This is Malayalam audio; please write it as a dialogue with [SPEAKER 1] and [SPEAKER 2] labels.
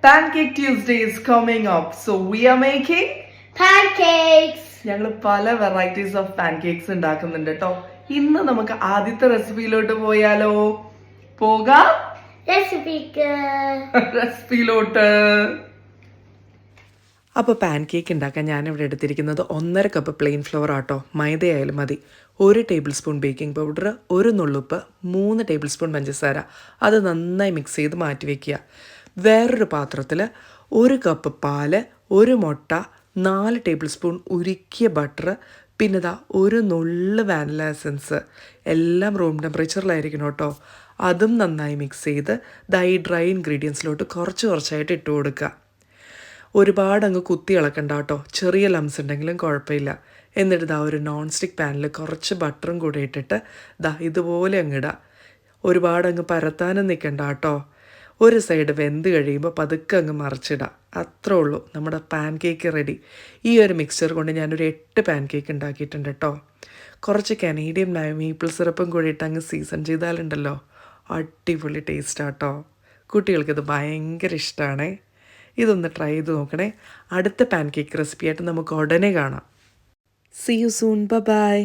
[SPEAKER 1] Pancake Tuesday is coming up, so we are making
[SPEAKER 2] pancakes.
[SPEAKER 1] ഞങ്ങൾ പല വെറൈറ്റീസ് ഓഫ് പാൻകേക്സ് ഉണ്ടാക്കുന്നുണ്ട് കേട്ടോ. ഇന്ന് നമുക്ക് ആദ്യത്തെ റെസിപ്പിയിലോട്ട് പോയാലോ? പോകാം റെസിപ്പിയിലോട്ട്. അപ്പോൾ പാൻകേക്ക് ഉണ്ടാക്കാൻ ഞാനിവിടെ എടുത്തിരിക്കുന്നത് 1.5 കപ്പ് പ്ലെയിൻ ഫ്ലവർ ആട്ടോ. മൈദയായാലും മതി. 1 table spoon baking powder, 1 നുള്ളുപ്പ്, 3 table spoon പഞ്ചസാര. അത് നന്നായി മിക്സ് ചെയ്ത് മാറ്റി വയ്ക്കുക. വേറൊരു പാത്രത്തിൽ 1 കപ്പ് പാല്, 1 മുട്ട, 4 ടേബിൾ സ്പൂൺ ഉരുക്കിയ ബട്ടർ, പിന്നെ ഇതാ 1 നുള്ള് വാനില എസൻസ്, എല്ലാം റൂം ടെമ്പറേച്ചറിലായിരിക്കണം കേട്ടോ. അതും നന്നായി മിക്സ് ചെയ്ത് ഈ ഡ്രൈ ഇൻഗ്രീഡിയൻസിലോട്ട് കുറച്ചായിട്ട് ഇട്ട് കൊടുക്കുക. ഒരുപാട് അങ്ങ് കുത്തി ഇളക്കണ്ട കേട്ടോ. ചെറിയ ലംസ് ഉണ്ടെങ്കിലും കുഴപ്പമില്ല. എന്നിട്ട് ഒരു നോൺ സ്റ്റിക്ക് പാനിൽ കുറച്ച് ബട്ടറും കൂടെ ഇട്ടിട്ട് ഇതുപോലെ അങ്ങ് ഇടുക. ഒരുപാട് അങ്ങ് പരത്താനും നിൽക്കണ്ട കേട്ടോ. ഒരു സൈഡ് വെന്ത് കഴിയുമ്പോൾ പതുക്കെ അങ്ങ് മറിച്ചിടാം. അത്രേ ഉള്ളൂ, നമ്മുടെ പാൻ കേക്ക് റെഡി. ഈ ഒരു മിക്സ്ചർ കൊണ്ട് ഞാനൊരു 8 പാൻ കേക്ക് ഉണ്ടാക്കിയിട്ടുണ്ട് കേട്ടോ. കുറച്ച് കനേഡിയൻ മീപ്പിൾ സിറപ്പും കൂടി ഇട്ട് അങ്ങ് സീസൺ ചെയ്താലുണ്ടല്ലോ, അടിപൊളി ടേസ്റ്റാട്ടോ. കുട്ടികൾക്കിത് ഭയങ്കര ഇഷ്ടമാണേ. ഇതൊന്ന് ട്രൈ ചെയ്ത് നോക്കണേ. അടുത്ത പാൻ കേക്ക് റെസിപ്പിയായിട്ട് നമുക്ക് ഉടനെ കാണാം. See you soon. Bye bye.